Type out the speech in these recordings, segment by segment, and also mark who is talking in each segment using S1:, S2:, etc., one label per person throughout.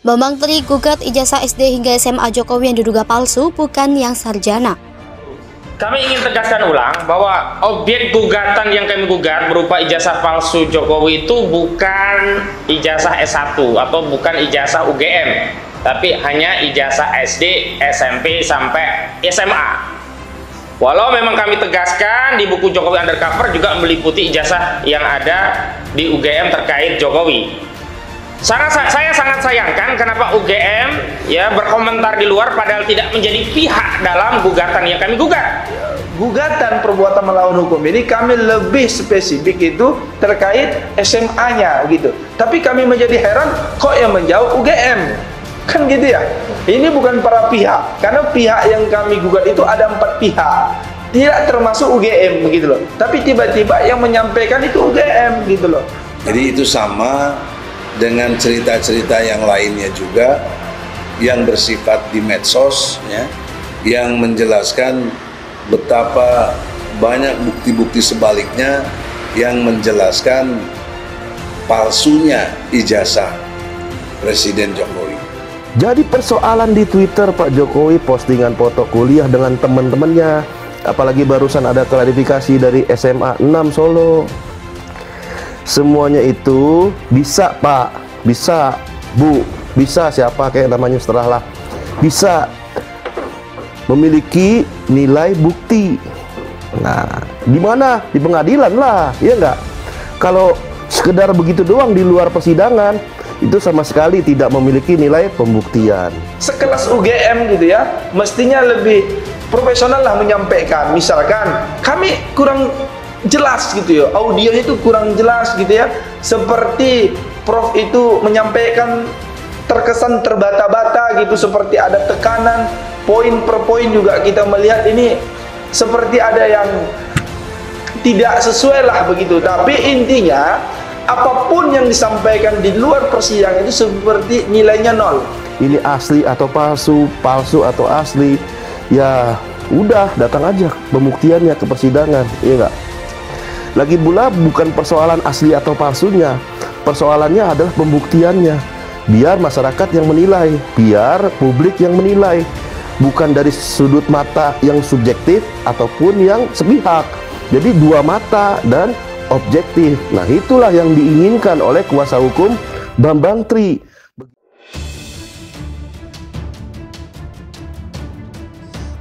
S1: Bambang Tri gugat ijazah SD hingga SMA Jokowi yang diduga palsu, bukan yang sarjana.
S2: Kami ingin tegaskan ulang bahwa objek gugatan yang kami gugat berupa ijazah palsu Jokowi itu bukan ijazah S1 atau bukan ijazah UGM, tapi hanya ijazah SD, SMP, sampai SMA. Walau memang kami tegaskan di buku Jokowi Undercover juga meliputi ijazah yang ada di UGM terkait Jokowi. Saya sangat sayangkan kenapa UGM ya berkomentar di luar padahal tidak menjadi pihak dalam gugatan yang kami gugat.
S3: Gugatan perbuatan melawan hukum ini kami lebih spesifik itu terkait SMA-nya gitu. Tapi kami menjadi heran kok yang menjauh UGM. Kan gitu ya. Ini bukan para pihak, karena pihak yang kami gugat itu ada 4 pihak. Tidak termasuk UGM begitu loh. Tapi tiba-tiba yang menyampaikan itu UGM gitu loh.
S4: Jadi itu sama dengan cerita-cerita yang lainnya juga yang bersifat di medsos ya, yang menjelaskan betapa banyak bukti-bukti sebaliknya yang menjelaskan palsunya ijazah Presiden Jokowi.
S5: Jadi persoalan di Twitter Pak Jokowi postingan foto kuliah dengan teman-temannya, apalagi barusan ada klarifikasi dari SMA 6 Solo. Semuanya itu bisa Pak, bisa Bu, bisa siapa kayak namanya setelah lah, bisa memiliki nilai bukti. Nah, di mana? Di pengadilan lah, ya enggak? Kalau sekedar begitu doang di luar persidangan, itu sama sekali tidak memiliki nilai pembuktian.
S3: Sekelas UGM gitu ya, mestinya lebih profesional lah menyampaikan. Misalkan kami kurang jelas gitu ya, audionya itu kurang jelas gitu ya, seperti Prof itu menyampaikan terkesan terbata-bata gitu, seperti ada tekanan poin per poin juga kita melihat ini seperti ada yang tidak sesuai lah begitu. Tapi intinya apapun yang disampaikan di luar persidangan itu seperti nilainya 0.
S5: Ini asli atau palsu, palsu atau asli, ya udah datang aja pembuktiannya ke persidangan, iya enggak? Lagi pula bukan persoalan asli atau palsunya, persoalannya adalah pembuktiannya. Biar masyarakat yang menilai, biar publik yang menilai, bukan dari sudut mata yang subjektif ataupun yang sepihak. Jadi dua mata dan objektif. Nah, itulah yang diinginkan oleh kuasa hukum Bambang Tri.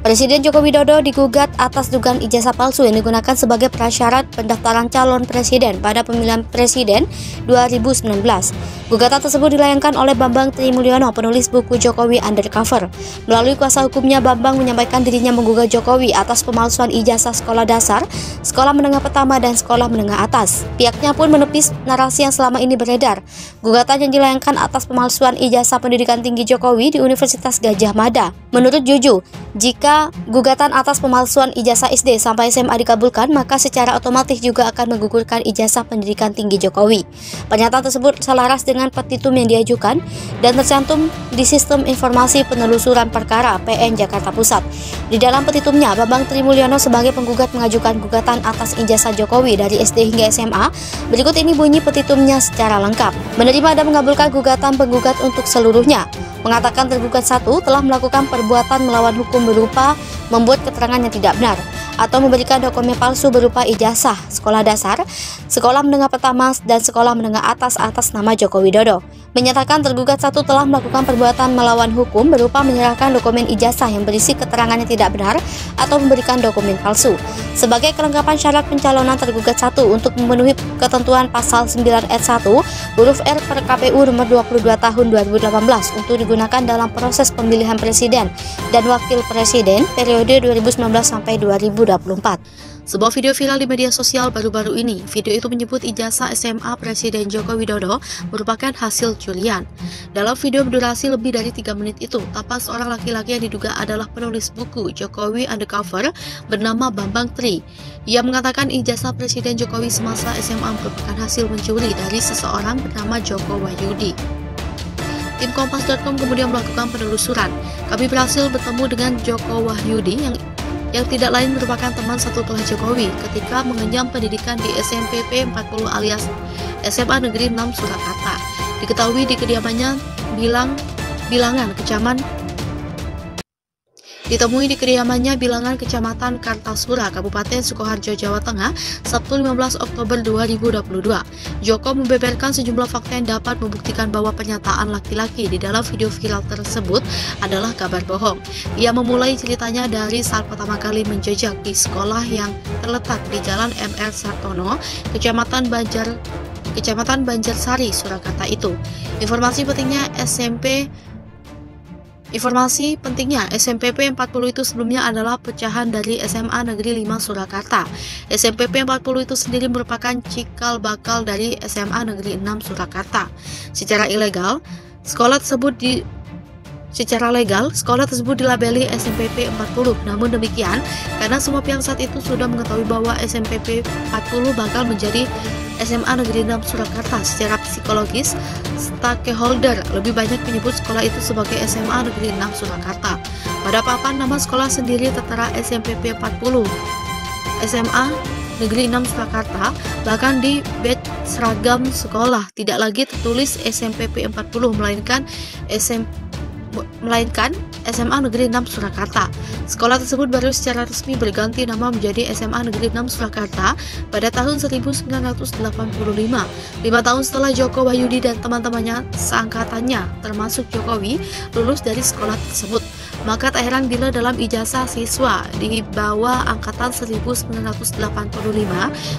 S1: Presiden Joko Widodo digugat atas dugaan ijazah palsu yang digunakan sebagai prasyarat pendaftaran calon presiden pada pemilihan presiden 2019. Gugatan tersebut dilayangkan oleh Bambang Tri Mulyono, penulis buku Jokowi Undercover. Melalui kuasa hukumnya, Bambang menyampaikan dirinya menggugat Jokowi atas pemalsuan ijazah sekolah dasar, sekolah menengah pertama, dan sekolah menengah atas. Pihaknya pun menepis narasi yang selama ini beredar. Gugatan yang dilayangkan atas pemalsuan ijazah pendidikan tinggi Jokowi di Universitas Gadjah Mada. Menurut Juju, jika gugatan atas pemalsuan ijazah SD sampai SMA dikabulkan, maka secara otomatis juga akan menggugurkan ijazah pendidikan tinggi Jokowi. Pernyataan tersebut selaras dengan petitum yang diajukan dan tercantum di Sistem Informasi Penelusuran Perkara PN Jakarta Pusat. Di dalam petitumnya, Bambang Tri Mulyono sebagai penggugat mengajukan gugatan atas ijazah Jokowi dari SD hingga SMA. Berikut ini bunyi petitumnya secara lengkap. Menerima dan mengabulkan gugatan penggugat untuk seluruhnya. Mengatakan tergugat 1 telah melakukan perbuatan melawan hukum berupa membuat keterangan yang tidak benar atau memberikan dokumen palsu berupa ijazah sekolah dasar, sekolah menengah pertama, dan sekolah menengah atas nama Joko Widodo. Menyatakan tergugat 1 telah melakukan perbuatan melawan hukum berupa menyerahkan dokumen ijazah yang berisi keterangan yang tidak benar atau memberikan dokumen palsu. Sebagai kelengkapan syarat pencalonan tergugat 1 untuk memenuhi ketentuan pasal 9 ayat 1 huruf R per KPU nomor 22 tahun 2018 untuk digunakan dalam proses pemilihan presiden dan wakil presiden periode 2019 sampai 2024. Sebuah video viral di media sosial baru-baru ini. Video itu menyebut ijazah SMA Presiden Joko Widodo merupakan hasil curian. Dalam video berdurasi lebih dari 3 menit itu, tampak seorang laki-laki yang diduga adalah penulis buku Jokowi Undercover bernama Bambang Tri. Ia mengatakan ijazah Presiden Jokowi semasa SMA merupakan hasil mencuri dari seseorang bernama Joko Wahyudi. Tim Kompas.com kemudian melakukan penelusuran. Kami berhasil bertemu dengan Joko Wahyudi yang tidak lain merupakan teman satu kelas Jokowi ketika mengenyam pendidikan di SMPP 40 alias SMA Negeri 6 Surakarta. Diketahui di kediamannya bilang Bilangan, ditemui di kediamannya Bilangan, Kecamatan Kartasura, Kabupaten Sukoharjo, Jawa Tengah, Sabtu 15 Oktober 2022. Joko membeberkan sejumlah fakta yang dapat membuktikan bahwa pernyataan laki-laki di dalam video viral tersebut adalah kabar bohong. Ia memulai ceritanya dari saat pertama kali menjejak di sekolah yang terletak di Jalan MR Sartono, Kecamatan Banjarsari, Surakarta itu. Informasi pentingnya SMPP 40 itu sebelumnya adalah pecahan dari SMA Negeri 5 Surakarta. SMPP 40 itu sendiri merupakan cikal bakal dari SMA Negeri 6 Surakarta. Secara legal, sekolah tersebut dilabeli SMPP 40. Namun demikian, karena semua pihak saat itu sudah mengetahui bahwa SMPP 40 bakal menjadi SMA Negeri 6 Surakarta, secara psikologis, stakeholder lebih banyak menyebut sekolah itu sebagai SMA Negeri 6 Surakarta. Pada papan nama sekolah sendiri tertera SMPP 40, SMA Negeri 6 Surakarta, bahkan di badge seragam sekolah tidak lagi tertulis SMPP 40, melainkan SMA Negeri 6 Surakarta. Sekolah tersebut baru secara resmi berganti nama menjadi SMA Negeri 6 Surakarta pada tahun 1985, 5 tahun setelah Joko Wahyudi dan teman-temannya seangkatannya, termasuk Jokowi, lulus dari sekolah tersebut. Maka tak heran bila dalam ijazah siswa di bawah angkatan 1985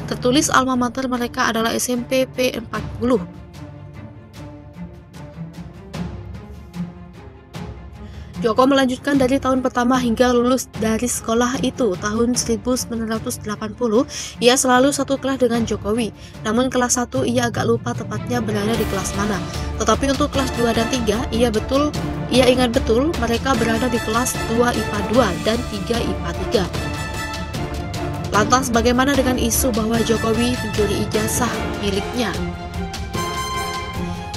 S1: tertulis alma mater mereka adalah SMPP 40. Joko melanjutkan dari tahun pertama hingga lulus dari sekolah itu tahun 1980, ia selalu satu kelas dengan Jokowi. Namun kelas 1 ia agak lupa tepatnya berada di kelas mana. Tetapi untuk kelas 2 dan 3 ia ingat betul mereka berada di kelas 2 IPA 2 dan 3 IPA 3. Lantas bagaimana dengan isu bahwa Jokowi mencuri ijazah miliknya?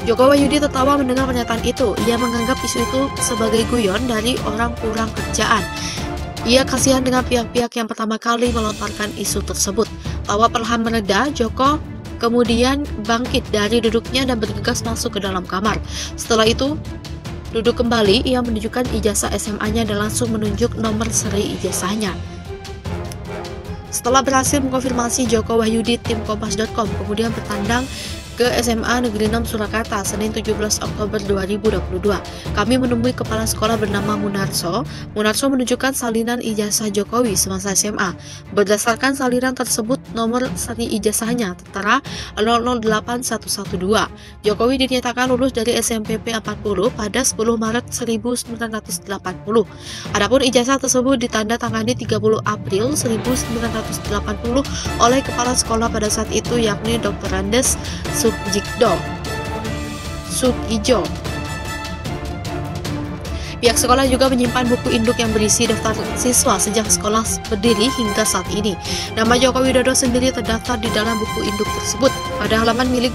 S1: Joko Wahyudi tertawa mendengar pernyataan itu. Ia menganggap isu itu sebagai guyon dari orang kurang kerjaan. Ia kasihan dengan pihak-pihak yang pertama kali melontarkan isu tersebut. Tawa perlahan mereda, Joko kemudian bangkit dari duduknya dan bergegas masuk ke dalam kamar. Setelah itu, duduk kembali, ia menunjukkan ijazah SMA-nya dan langsung menunjuk nomor seri ijazahnya. Setelah berhasil mengkonfirmasi, Joko Wahyudi, tim Kompas.com kemudian bertandang ke SMA Negeri 6 Surakarta, Senin 17 Oktober 2022. Kami menemui kepala sekolah bernama Munarso. Munarso menunjukkan salinan ijazah Jokowi semasa SMA. Berdasarkan salinan tersebut, nomor seri ijazahnya tertera 008112. Jokowi dinyatakan lulus dari SMPP 40 pada 10 Maret 1980. Adapun ijazah tersebut ditanda tangani 30 April 1980 oleh kepala sekolah pada saat itu, yakni Dr. Andes Sugijo. Pihak sekolah juga menyimpan buku induk yang berisi daftar siswa sejak sekolah berdiri hingga saat ini. Nama Joko Widodo sendiri terdaftar di dalam buku induk tersebut. Pada halaman milik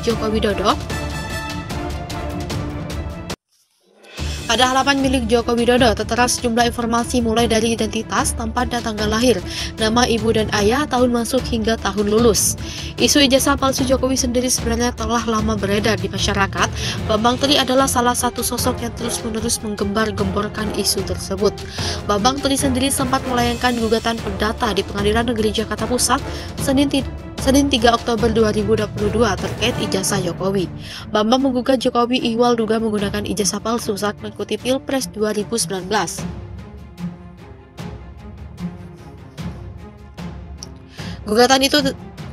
S1: Joko Widodo tertera sejumlah informasi mulai dari identitas, tempat dan tanggal lahir, nama ibu dan ayah, tahun masuk hingga tahun lulus. Isu ijazah palsu Jokowi sendiri sebenarnya telah lama beredar di masyarakat. Bambang Tri adalah salah satu sosok yang terus-menerus menggembar-gemborkan isu tersebut. Bambang Tri sendiri sempat melayangkan gugatan perdata di Pengadilan Negeri Jakarta Pusat Senin 3 Oktober 2022 terkait ijazah Jokowi. Bambang menggugat Jokowi ihwal duga menggunakan ijazah palsu saat mengikuti Pilpres 2019.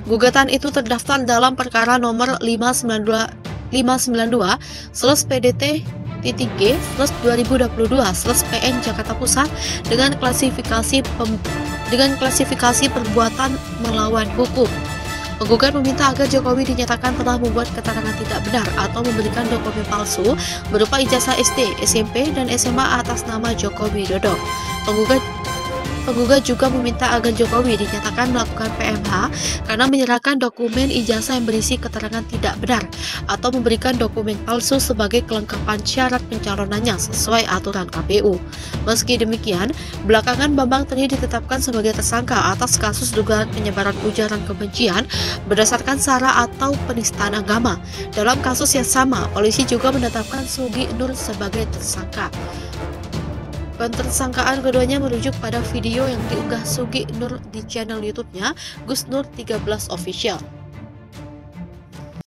S1: Gugatan itu terdaftar dalam perkara nomor 592/PDT-G/2022/PN Jakarta Pusat dengan klasifikasi perbuatan melawan hukum. Penggugat meminta agar Jokowi dinyatakan telah membuat keterangan tidak benar atau memberikan dokumen palsu berupa ijazah SD, SMP, dan SMA atas nama Joko Widodo.
S6: penggugat juga meminta agar Jokowi dinyatakan melakukan PMH karena menyerahkan dokumen ijazah yang berisi keterangan tidak benar atau memberikan dokumen palsu sebagai kelengkapan syarat pencalonannya sesuai aturan KPU. Meski demikian, belakangan Bambang Teni ditetapkan sebagai tersangka atas kasus dugaan penyebaran ujaran kebencian berdasarkan sara atau penistaan agama. Dalam kasus yang sama, polisi juga menetapkan Sugi Nur sebagai tersangka. Pentersangkaan keduanya merujuk pada video yang diunggah Sugi Nur di channel YouTube-nya Gus Nur 13 Official.